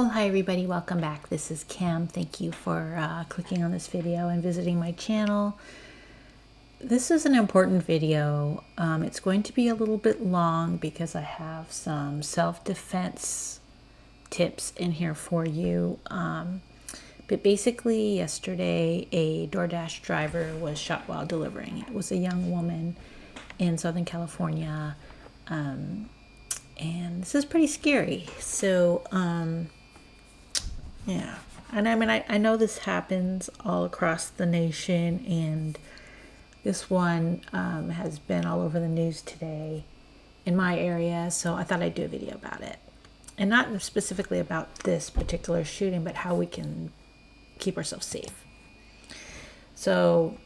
Well, hi everybody, welcome back. This is Kim. Thank you for clicking on this video and visiting my channel. This is an important video. It's going to be a little bit long because I have some self-defense tips in here for you. But basically yesterday a Doordash driver was shot while delivering. It was a young woman in Southern California. And this is pretty scary. So, yeah. And I mean, I know this happens all across the nation, and this one has been all over the news today in my area, so I thought I'd do a video about it. And not specifically about this particular shooting, but how we can keep ourselves safe. So,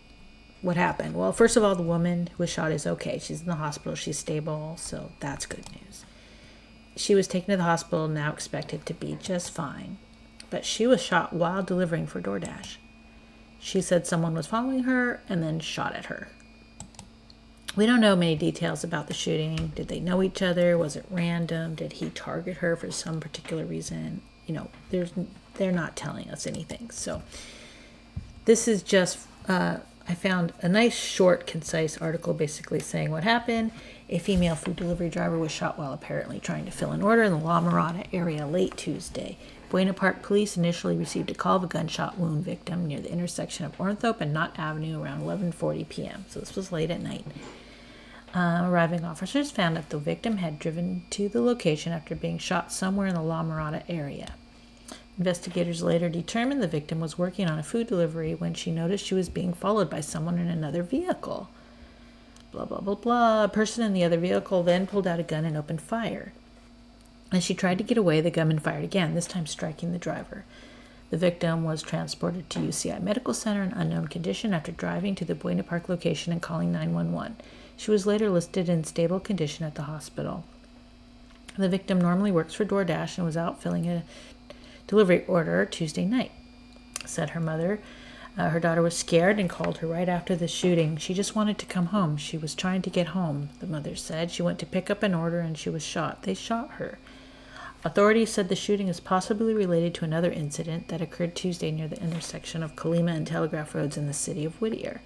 what happened? Well, first of all, the woman who was shot is okay. She's in the hospital. She's stable, so that's good news. She was taken to the hospital, now expected to be just fine. But she was shot while delivering for DoorDash. She said someone was following her and then shot at her. We don't know many details about the shooting. Did they know each other? Was it random? Did he target her for some particular reason? You know, they're not telling us anything. So this is just, I found a nice, short, concise article basically saying what happened. A female food delivery driver was shot while apparently trying to fill an order in the La Mirada area late Tuesday. Buena Park police initially received a call of a gunshot wound victim near the intersection of Ornthorpe and Knott Avenue around 11:40 p.m. So this was late at night. Arriving officers found that the victim had driven to the location after being shot somewhere in the La Mirada area. Investigators later determined the victim was working on a food delivery when she noticed she was being followed by someone in another vehicle. Blah, blah, blah, blah. A person in the other vehicle then pulled out a gun and opened fire. As she tried to get away, the gunman fired again, this time striking the driver. The victim was transported to UCI Medical Center in unknown condition after driving to the Buena Park location and calling 911. She was later listed in stable condition at the hospital. The victim normally works for DoorDash and was out filling a delivery order Tuesday night, said her mother. Her daughter was scared and called her right after the shooting. She just wanted to come home. She was trying to get home, the mother said. She went to pick up an order and she was shot. They shot her. Authorities said the shooting is possibly related to another incident that occurred Tuesday near the intersection of Colima and Telegraph Roads in the city of Whittier.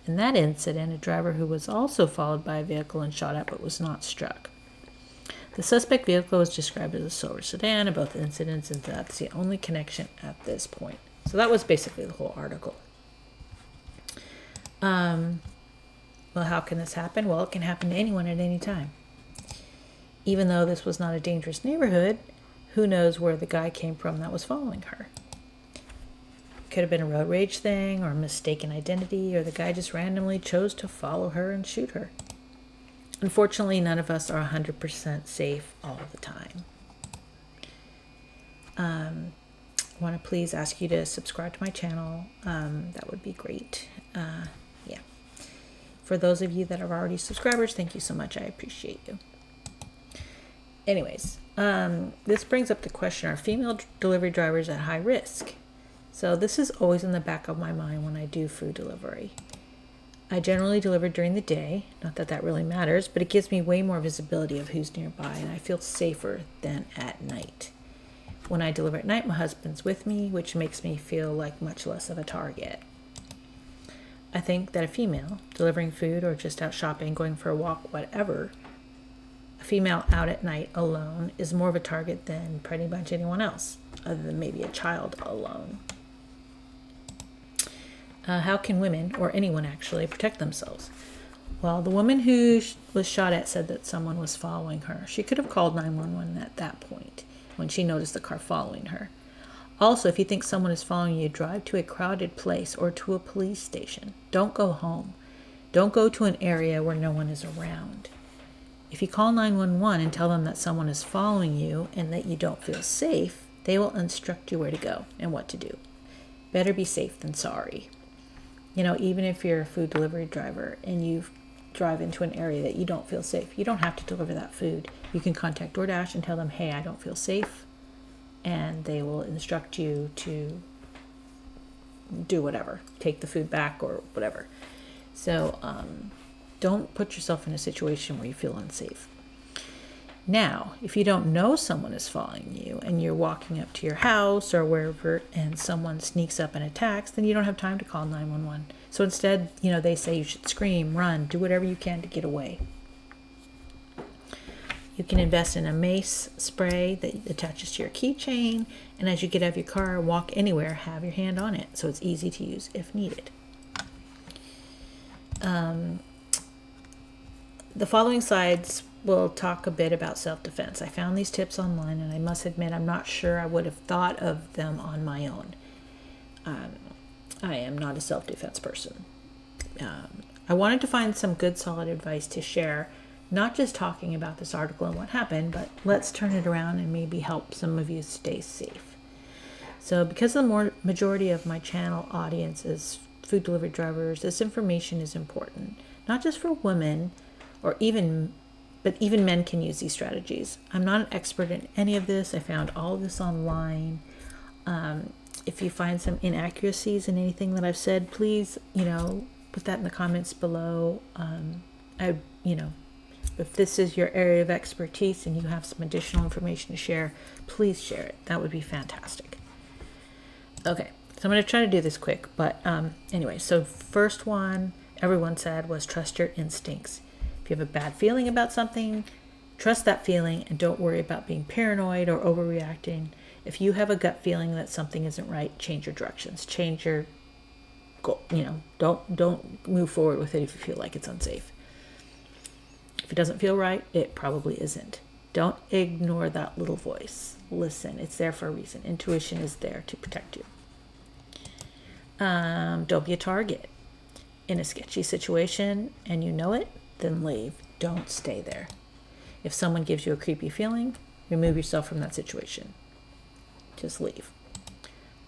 In that incident, a driver who was also followed by a vehicle and shot at but was not struck. The suspect vehicle was described as a silver sedan in both incidents, and that's the only connection at this point. So that was basically the whole article. Well, how can this happen? Well, it can happen to anyone at any time. Even though this was not a dangerous neighborhood, who knows where the guy came from that was following her. Could have been a road rage thing or a mistaken identity, or the guy just randomly chose to follow her and shoot her. Unfortunately, none of us are 100% safe all the time. I want to please ask you to subscribe to my channel. That would be great. Yeah. For those of you that are already subscribers, thank you so much. I appreciate you. Anyways, this brings up the question, are female delivery drivers at high risk? So this is always in the back of my mind when I do food delivery. I generally deliver during the day, not that that really matters, but it gives me way more visibility of who's nearby, and I feel safer than at night. When I deliver at night, my husband's with me, which makes me feel like much less of a target. I think that a female delivering food or just out shopping, going for a walk, whatever, a female out at night alone is more of a target than pretty much anyone else, other than maybe a child alone. How can women, or anyone actually, protect themselves? Well, the woman who was shot at said that someone was following her. She could have called 911 at that point when she noticed the car following her. Also, if you think someone is following you, drive to a crowded place or to a police station. Don't go home. Don't go to an area where no one is around. If you call 911 and tell them that someone is following you and that you don't feel safe, they will instruct you where to go and what to do. Better be safe than sorry. You know, even if you're a food delivery driver and you drive into an area that you don't feel safe, you don't have to deliver that food. You can contact DoorDash and tell them, hey, I don't feel safe, and they will instruct you to do whatever, take the food back or whatever. So don't put yourself in a situation where you feel unsafe. Now, if you don't know someone is following you and you're walking up to your house or wherever and someone sneaks up and attacks, then you don't have time to call 911. So instead, they say you should scream, run, do whatever you can to get away. You can invest in a mace spray that attaches to your keychain, and as you get out of your car, walk anywhere, have your hand on it so it's easy to use if needed. The following slides will talk a bit about self-defense. I found these tips online, and I must admit I'm not sure I would have thought of them on my own. I am not a self-defense person. I wanted to find some good solid advice to share, not just talking about this article and what happened, but let's turn it around and maybe help some of you stay safe. So because the majority of my channel audience is food delivery drivers, this information is important, not just for women, but even men can use these strategies. I'm not an expert in any of this. I found all of this online. If you find some inaccuracies in anything that I've said, please, put that in the comments below. If this is your area of expertise and you have some additional information to share, please share it. That would be fantastic. Okay, so I'm going to try to do this quick, but anyway, so first one everyone said was trust your instincts. If you have a bad feeling about something, trust that feeling and don't worry about being paranoid or overreacting. If you have a gut feeling that something isn't right, change your directions, change your goal. Don't move forward with it if you feel like it's unsafe. If it doesn't feel right, it probably isn't. Don't ignore that little voice. Listen, it's there for a reason. Intuition is there to protect you. Don't be a target. In a sketchy situation and you know it, then leave. Don't stay there. If someone gives you a creepy feeling, remove yourself from that situation. Just leave.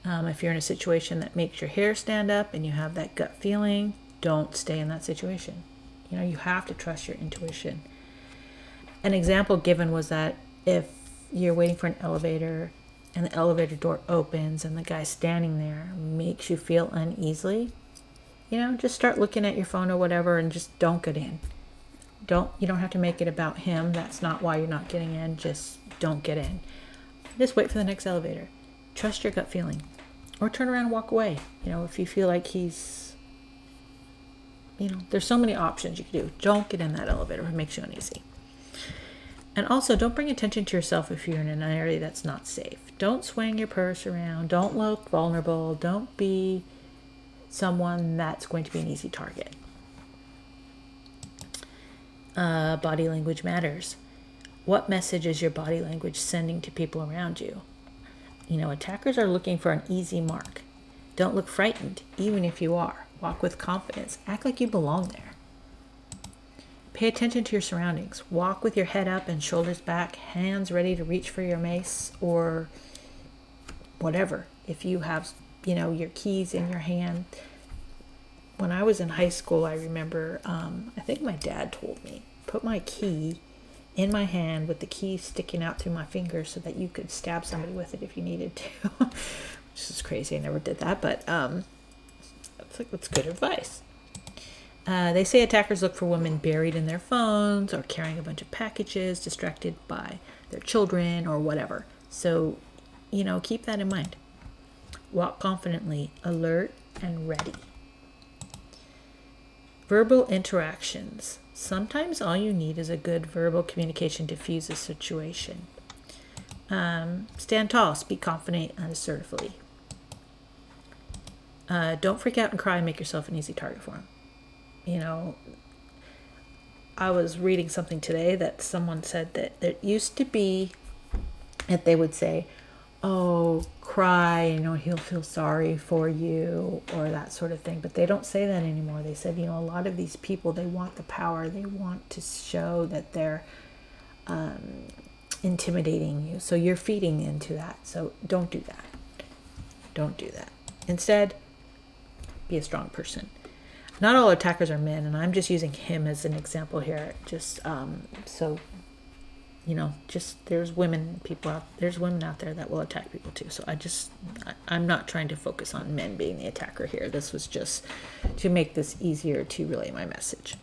If you're in a situation that makes your hair stand up and you have that gut feeling, don't stay in that situation. You have to trust your intuition. An example given was that if you're waiting for an elevator and the elevator door opens and the guy standing there makes you feel uneasy, just start looking at your phone or whatever and just don't get in. You don't have to make it about him. That's not why you're not getting in. Just don't get in. Just wait for the next elevator. Trust your gut feeling. Or turn around and walk away. If you feel like he's, there's so many options you can do. Don't get in that elevator if it makes you uneasy. And also, don't bring attention to yourself if you're in an area that's not safe. Don't swing your purse around. Don't look vulnerable. Don't be someone that's going to be an easy target. Body language matters. What message is your body language sending to people around you? Attackers are looking for an easy mark. Don't look frightened, even if you are. Walk with confidence. Act like you belong there. Pay attention to your surroundings. Walk with your head up and shoulders back, hands ready to reach for your mace or whatever. If you have, your keys in your hand. When I was in high school, I remember, I think my dad told me, put my key in my hand with the key sticking out through my fingers so that you could stab somebody with it if you needed to. Which is crazy. I never did that, but that's good advice. They say attackers look for women buried in their phones or carrying a bunch of packages, distracted by their children or whatever. So, keep that in mind. Walk confidently, alert, and ready. Verbal interactions. Sometimes all you need is a good verbal communication to diffuse a situation. Stand tall, speak confidently and assertively. Don't freak out and cry and make yourself an easy target for them. I was reading something today that someone said that it used to be that they would say, oh, cry, he'll feel sorry for you or that sort of thing. But they don't say that anymore. They said, a lot of these people, they want the power. They want to show that they're intimidating you. So you're feeding into that. So don't do that. Don't do that. Instead, be a strong person. Not all attackers are men, and I'm just using him as an example here. Just there's women out there that will attack people too. So I'm not trying to focus on men being the attacker here. This was just to make this easier to relay my message.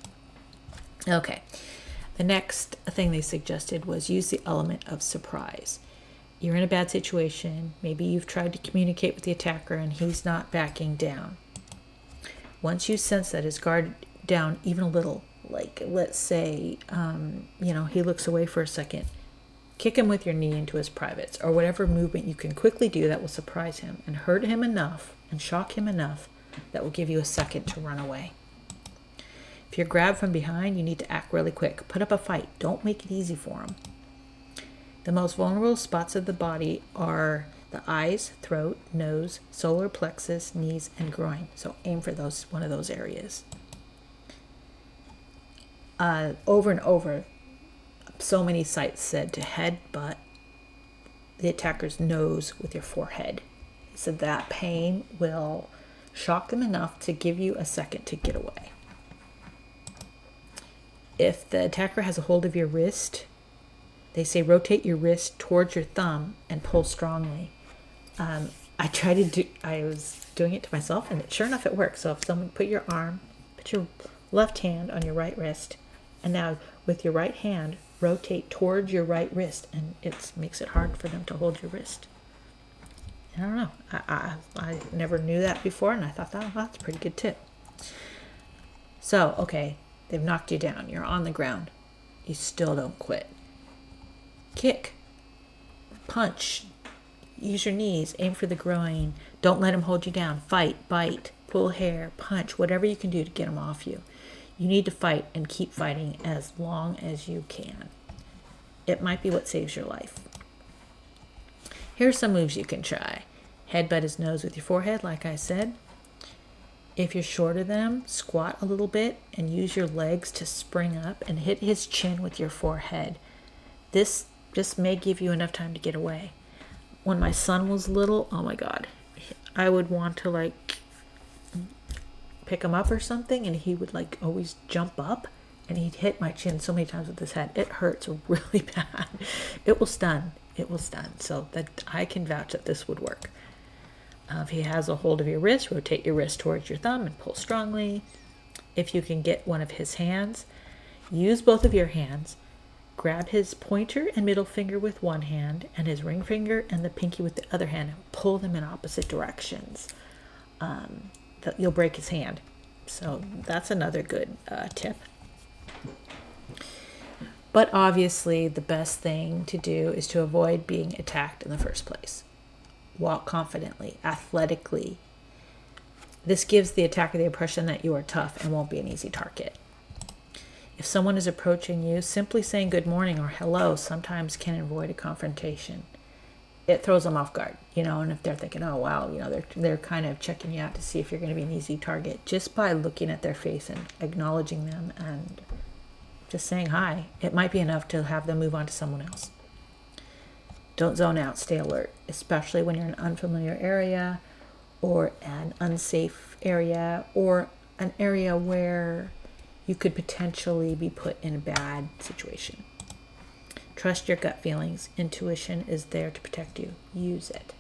Okay. The next thing they suggested was use the element of surprise. You're in a bad situation. Maybe you've tried to communicate with the attacker and he's not backing down. Once you sense that his guard down even a little, like let's say, he looks away for a second, kick him with your knee into his privates, or whatever movement you can quickly do that will surprise him and hurt him enough and shock him enough that will give you a second to run away. If you're grabbed from behind, you need to act really quick. Put up a fight. Don't make it easy for him. The most vulnerable spots of the body are the eyes, throat, nose, solar plexus, knees, and groin. So aim for one of those areas. Over and over, so many sites said to headbutt the attacker's nose with your forehead. So that pain will shock them enough to give you a second to get away. If the attacker has a hold of your wrist, they say rotate your wrist towards your thumb and pull strongly. I was doing it to myself, and sure enough, it works. So if someone put your left hand on your right wrist, and now with your right hand, rotate towards your right wrist, and it makes it hard for them to hold your wrist. I don't know. I never knew that before, and I thought, that's a pretty good tip. So, okay, they've knocked you down. You're on the ground. You still don't quit. Kick, punch, use your knees, aim for the groin. Don't let him hold you down. Fight, bite, pull hair, punch, whatever you can do to get him off you. You need to fight and keep fighting as long as you can. It might be what saves your life. Here's some moves you can try. Headbutt his nose with your forehead, like I said. If you're shorter than him, squat a little bit and use your legs to spring up and hit his chin with your forehead. This just may give you enough time to get away. When my son was little, oh my God, I would want to pick him up or something, and he would always jump up, and he'd hit my chin so many times with his head. It hurts really bad. It will stun. So that I can vouch that this would work. If he has a hold of your wrist, rotate your wrist towards your thumb and pull strongly. If you can get one of his hands, use both of your hands. Grab his pointer and middle finger with one hand and his ring finger and the pinky with the other hand and pull them in opposite directions. You'll break his hand. So that's another good tip. But obviously the best thing to do is to avoid being attacked in the first place. Walk confidently, athletically. This gives the attacker the impression that you are tough and won't be an easy target. If someone is approaching you, simply saying good morning or hello sometimes can avoid a confrontation. It throws them off guard, and if they're thinking, oh, wow, they're kind of checking you out to see if you're going to be an easy target. Just by looking at their face and acknowledging them and just saying hi, it might be enough to have them move on to someone else. Don't zone out, stay alert, especially when you're in an unfamiliar area or an unsafe area or an area where you could potentially be put in a bad situation. Trust your gut feelings. Intuition is there to protect you. Use it.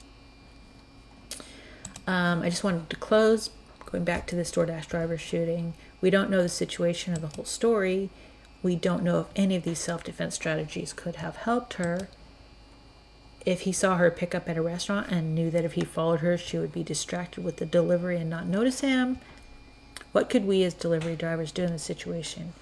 I just wanted to close, going back to this Doordash driver shooting. We don't know the situation or the whole story. We don't know if any of these self-defense strategies could have helped her. If he saw her pick up at a restaurant and knew that if he followed her, she would be distracted with the delivery and not notice him, what could we as delivery drivers do in this situation?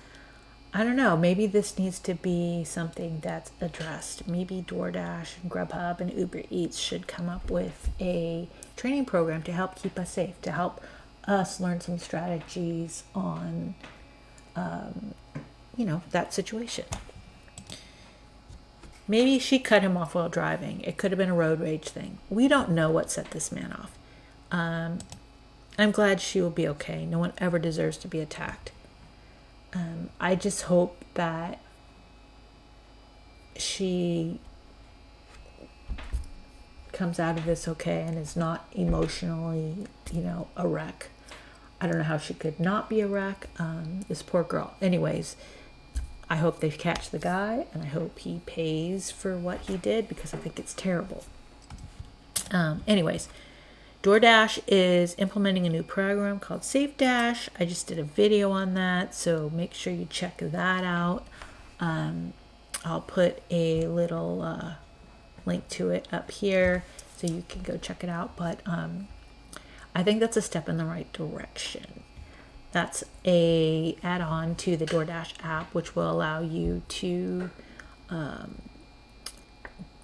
I don't know. Maybe this needs to be something that's addressed. Maybe Doordash and Grubhub and Uber Eats should come up with a training program to help keep us safe, to help us learn some strategies on, that situation. Maybe she cut him off while driving. It could have been a road rage thing. We don't know what set this man off. I'm glad she will be okay. No one ever deserves to be attacked. I just hope that she comes out of this okay and is not emotionally, a wreck. I don't know how she could not be a wreck. This poor girl. Anyways, I hope they catch the guy, and I hope he pays for what he did, because I think it's terrible. Anyways, Doordash is implementing a new program called Safe Dash. I just did a video on that, so make sure you check that out. I'll put a little link to it up here so you can go check it out. But I think that's a step in the right direction. That's a add-on to the DoorDash app, which will allow you to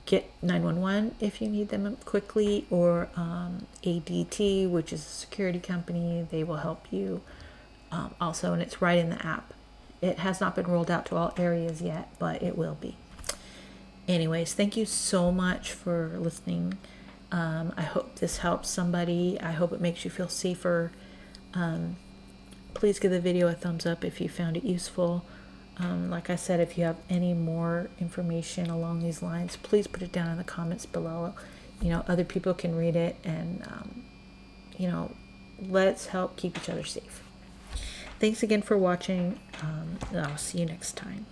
get 911 if you need them quickly, or ADT, which is a security company. They will help you also, and it's right in the app. It has not been rolled out to all areas yet, but it will be. Anyways, thank you so much for listening. I hope this helps somebody. I hope it makes you feel safer. Please give the video a thumbs up if you found it useful. Like I said, if you have any more information along these lines, please put it down in the comments below. Other people can read it, and let's help keep each other safe. Thanks again for watching, and I'll see you next time.